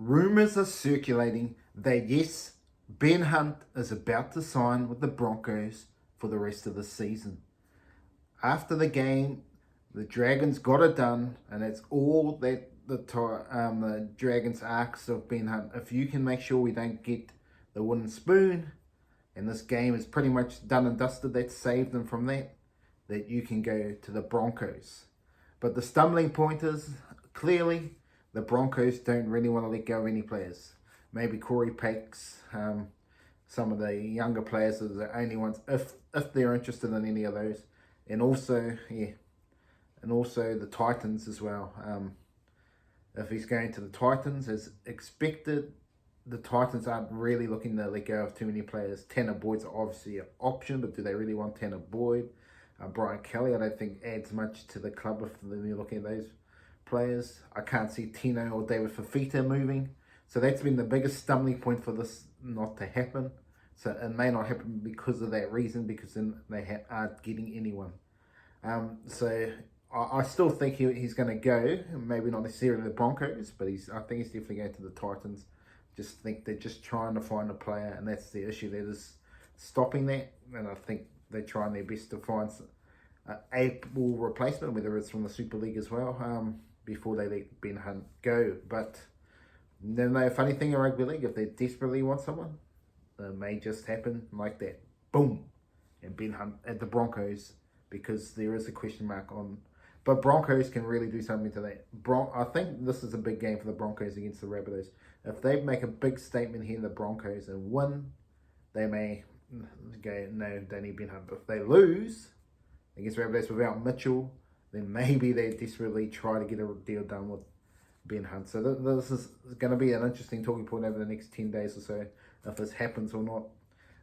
Rumours are circulating that yes, Ben Hunt is about to sign with the Broncos for the rest of the season. After the game, the Dragons got it done, and it's all that the Dragons asks of Ben Hunt. If you can make sure we don't get the wooden spoon, and this game is pretty much done and dusted, that saved them from that you can go to the Broncos. But the stumbling point is, clearly, the Broncos don't really want to let go of any players. Maybe Corey Pakes, some of the younger players are the only ones, if they're interested in any of those. And also the Titans as well. If he's going to the Titans, as expected, the Titans aren't really looking to let go of too many players. Tanner Boyd's obviously an option, but do they really want Tanner Boyd? Brian Kelly, I don't think adds much to the club if you're looking at those players. I can't see Tino or David Fafita moving. So that's been the biggest stumbling point for this not to happen. So it may not happen because of that reason, because then they aren't getting anyone. So I still think he's going to go. Maybe not necessarily the Broncos, but I think he's definitely going to the Titans. Just think they're just trying to find a player, and that's the issue that is stopping that. And I think they're trying their best to find an able replacement, whether it's from the Super League as well, before they let Ben Hunt go. But no funny thing in rugby league, if they desperately want someone, it may just happen like that. Boom! And Ben Hunt at the Broncos, because there is a question mark on. But Broncos can really do something to that. I think this is a big game for the Broncos against the Rabbitohs. If they make a big statement here in the Broncos and win, they may go, no, don't need Ben Hunt. But if they lose against Rabbitohs without Mitchell, then maybe they desperately try to get a deal done with Ben Hunt. So this is going to be an interesting talking point over the next 10 days or so, if this happens or not.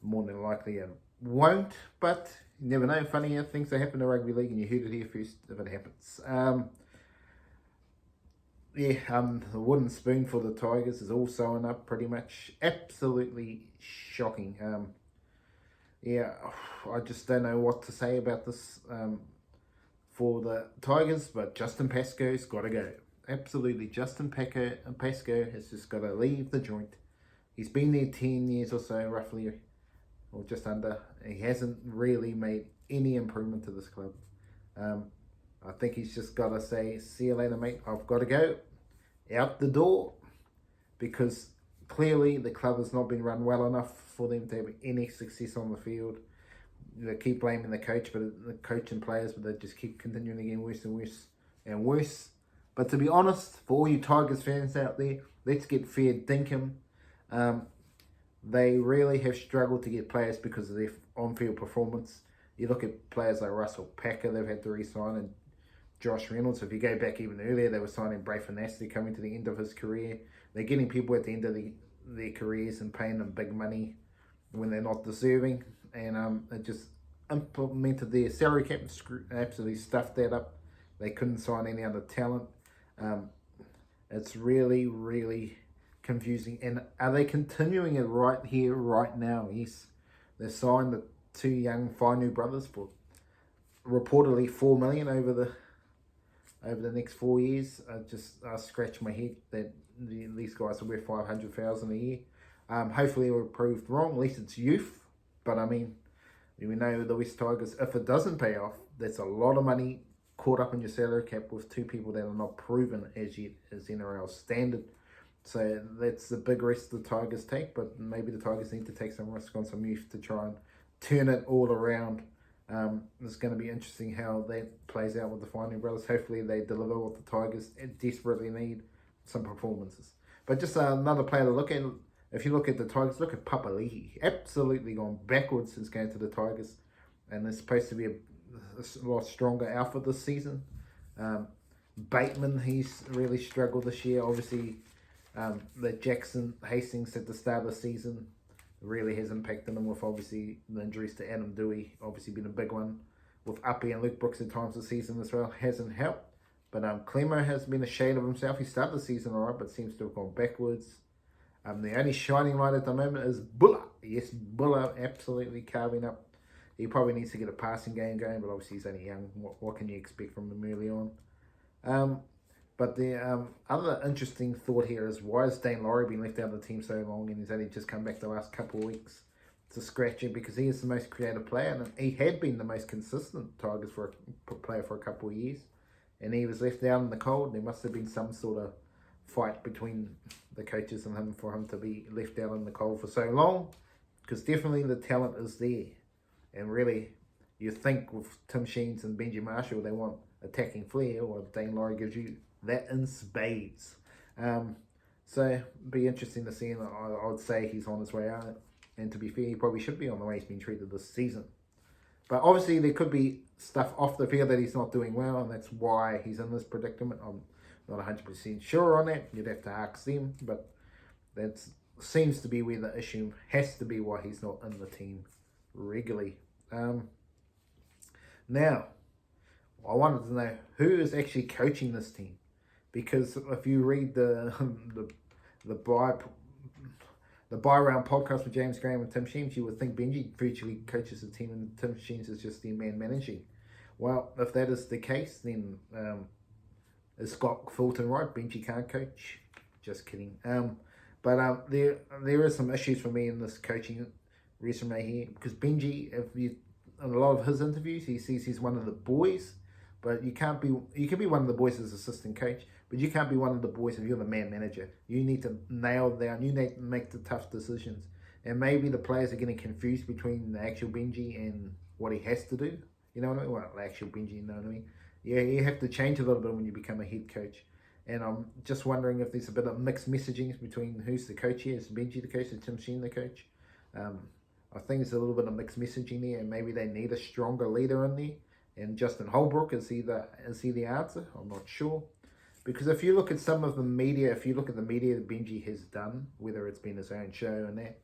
More than likely it won't, but you never know. Funny things that happen in rugby league, and you heard it here first if it happens. The wooden spoon for the Tigers is all sewn up pretty much. Absolutely shocking. I just don't know what to say about this for the Tigers, but Justin Pascoe's got to go. Absolutely, Justin Pascoe has just got to leave the joint. He's been there 10 years or so, roughly, or just under. He hasn't really made any improvement to this club. I think he's just got to say, see you later, mate. I've got to go out the door, because clearly the club has not been run well enough for them to have any success on the field. They keep blaming the coach, but the coach and players, but they just keep continuing to get worse and worse and worse. But to be honest, for all you Tigers fans out there, let's get fair dinkum. They really have struggled to get players because of their on-field performance. You look at players like Russell Packer, they've had to re-sign, and Josh Reynolds. If you go back even earlier, they were signing Braith Nasty coming to the end of his career. They're getting people at the end of their careers and paying them big money when they're not deserving. And it just implemented their salary cap and absolutely stuffed that up. They couldn't sign any other talent. It's really, really confusing. And are they continuing it right here, right now? Yes. They signed the two young Fainu brothers for reportedly $4 million over the next 4 years. I scratch my head that these guys are worth $500,000 a year. Hopefully we're proved wrong. At least it's youth. But I mean, we know the West Tigers, if it doesn't pay off, that's a lot of money caught up in your salary cap with two people that are not proven as yet as NRL standard. So that's the big risk the Tigers take, but maybe the Tigers need to take some risk on some youth to try and turn it all around. It's going to be interesting how that plays out with the Fainu brothers. Hopefully they deliver what the Tigers desperately need, some performances. But just another player to look at. If you look at the Tigers, look at Papali'i. Absolutely gone backwards since going to the Tigers. And they're supposed to be a lot stronger outfit this season. Bateman, he's really struggled this year. Obviously, the Jackson Hastings at the start of the season really has impacted them, with obviously the injuries to Adam Dewey, obviously been a big one. With Uppy and Luke Brooks at times this season as well, hasn't helped. But Clemo has been a shade of himself. He started the season alright, but seems to have gone backwards. The only shining light at the moment is Buller. Yes, Buller absolutely carving up. He probably needs to get a passing game going, but obviously he's only young. What can you expect from him early on? But the other interesting thought here is, why has Dane Laurie been left out of the team so long, and he's only just come back the last couple of weeks to scratch him? Because he is the most creative player, and he had been the most consistent Tigers player for a couple of years, and he was left out in the cold. There must have been some sort of fight between the coaches and him for him to be left out in the cold for so long, because definitely the talent is there. And really, you think with Tim Sheens and Benji Marshall, they want attacking flair, or Dane Laurie gives you that in spades. So be interesting to see, and I would say he's on his way out. And to be fair, he probably should be on the way he's been treated this season. But obviously there could be stuff off the field that he's not doing well, and that's why he's in this predicament. I'm not 100% sure on that. You'd have to ask them, but that seems to be where the issue has to be, why he's not in the team regularly. Now, I wanted to know who is actually coaching this team, because if you read the buy round podcast with James Graham and Tim Sheens, you would think Benji virtually coaches the team and Tim Sheens is just their man managing. Well, if that is the case, then is Scott Fulton right? Benji can't coach. Just kidding. But there is some issues for me in this coaching resume here, because Benji, in a lot of his interviews, he says he's one of the boys. But you can be one of the boys as assistant coach, but you can't be one of the boys if you're the man manager. You need to nail down, you need to make the tough decisions. And maybe the players are getting confused between the actual Benji and what he has to do. You know what I mean? Well, the actual Benji, you know what I mean? Yeah, you have to change a little bit when you become a head coach. And I'm just wondering if there's a bit of mixed messaging between who's the coach here. Is Benji the coach or Tim Sheen the coach? I think there's a little bit of mixed messaging there, and maybe they need a stronger leader in there. And Justin Holbrook, is he the answer? I'm not sure. Because if you look at some of the media, if you look at the media that Benji has done, whether it's been his own show and that,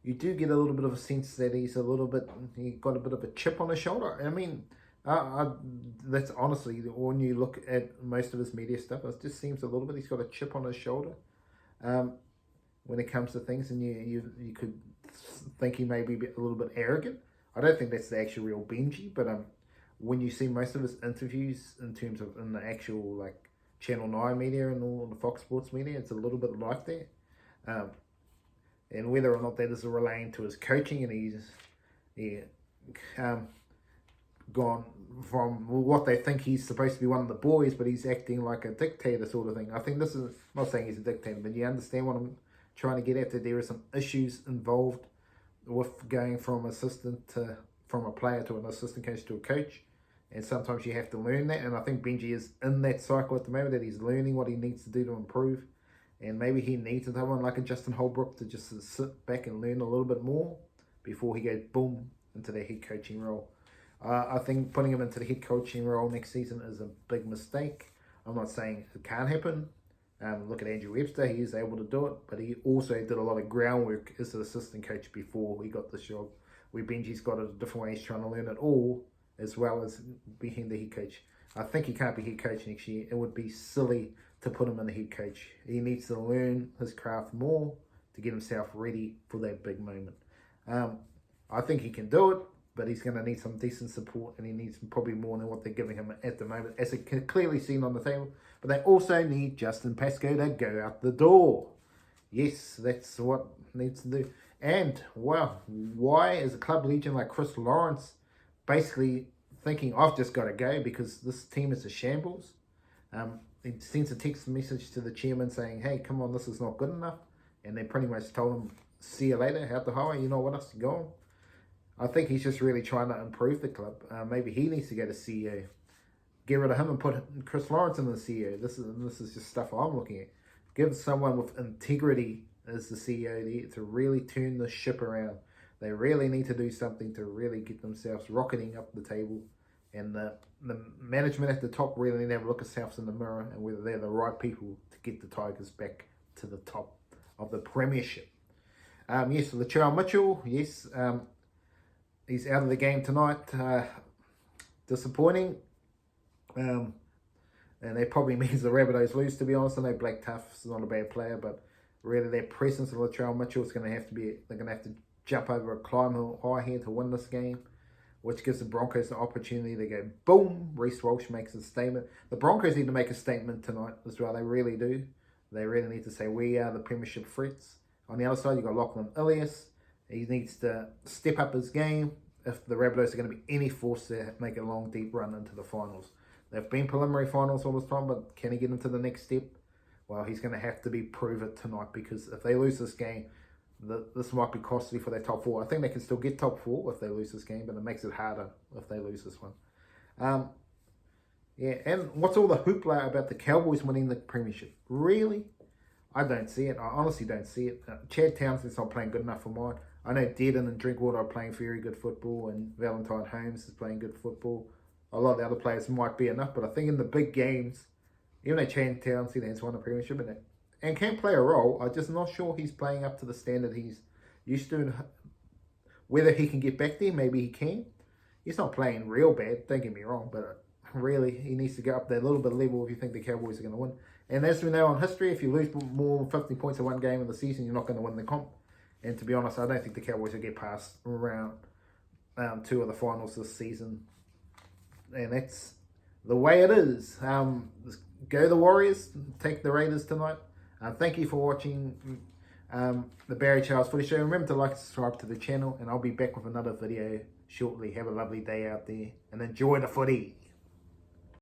you do get a little bit of a sense that he got a bit of a chip on his shoulder. I mean, that's honestly, when you look at most of his media stuff, it just seems a little bit, he's got a chip on his shoulder when it comes to things, and you could think he may be a little bit arrogant. I don't think that's the actual real Benji, but when you see most of his interviews in the actual like Channel 9 media and all the Fox Sports media, it's a little bit like that. And whether or not that is relating to his coaching, and he's gone from what they think he's supposed to be one of the boys, but he's acting like a dictator sort of thing. I think this is, I'm not saying he's a dictator, but you understand what I'm trying to get at, that there are some issues involved with going from a player to an assistant coach to a coach, and sometimes you have to learn that. And I think Benji is in that cycle at the moment, that he's learning what he needs to do to improve, and maybe he needs someone like a Justin Holbrook to just sit back and learn a little bit more before he goes boom into the head coaching role. I think putting him into the head coaching role next season is a big mistake. I'm not saying it can't happen. Look at Andrew Webster, he is able to do it, but he also did a lot of groundwork as an assistant coach before he got this job, where Benji's got it a different way. He's trying to learn it all, as well as being the head coach. I think he can't be head coach next year. It would be silly to put him in the head coach. He needs to learn his craft more to get himself ready for that big moment. I think he can do it, but he's going to need some decent support, and he needs probably more than what they're giving him at the moment, as it can clearly seen on the table. But they also need Justin Pascoe to go out the door. Yes, that's what needs to do. And, well, why is a club legend like Chris Lawrence basically thinking, I've just got to go because this team is a shambles? He sends a text message to the chairman saying, hey, come on, this is not good enough. And they pretty much told him, see you later, out the highway, you know what else, go on. I think he's just really trying to improve the club. Maybe he needs to go to CEO. Get rid of him and put Chris Lawrence in the CEO. This is just stuff I'm looking at. Give someone with integrity as the CEO there to really turn the ship around. They really need to do something to really get themselves rocketing up the table. And the management at the top really need to have a look at themselves in the mirror and whether they're the right people to get the Tigers back to the top of the premiership. Yes, Latrell Mitchell, yes, he's out of the game tonight. Disappointing. And that probably means the Rabbitohs lose, to be honest. I know Blake Tuff's not a bad player, but really their presence of Latrell Mitchell is going to have to be, they're going to have to jump over a climb high here to win this game. which gives the Broncos the opportunity to go boom. Reece Walsh makes a statement. The Broncos need to make a statement tonight as well. They really do. They really need to say we are the premiership threats. On the other side, you've got Lachlan Ilias. He needs to step up his game if the Rabbitohs are going to be any force to make a long, deep run into the finals. They've been preliminary finals all this time, but can he get into the next step? Well, he's going to have to prove it tonight, because if they lose this game, this might be costly for their top four. I think they can still get top four if they lose this game, but it makes it harder if they lose this one. Yeah, and what's all the hoopla about the Cowboys winning the premiership? Really? I don't see it. I honestly don't see it. Chad Townsend's not playing good enough for mine. I know Dearden and Drinkwater are playing very good football, and Valentine Holmes is playing good football. A lot of the other players might be enough, but I think in the big games, even though Chad Townsend has won a premiership and can play a role, I'm just not sure he's playing up to the standard he's used to. And whether he can get back there, maybe he can. He's not playing real bad, don't get me wrong, but really, he needs to go up that little bit of level if you think the Cowboys are going to win. And as we know in history, if you lose more than 50 points in one game of the season, you're not going to win the comp. And to be honest, I don't think the Cowboys will get past round 2 of the finals this season. And that's the way it is. Go the Warriors, take the Raiders tonight. Thank you for watching the Barry Charles Footy Show. Remember to like and subscribe to the channel, and I'll be back with another video shortly. Have a lovely day out there, and enjoy the footy.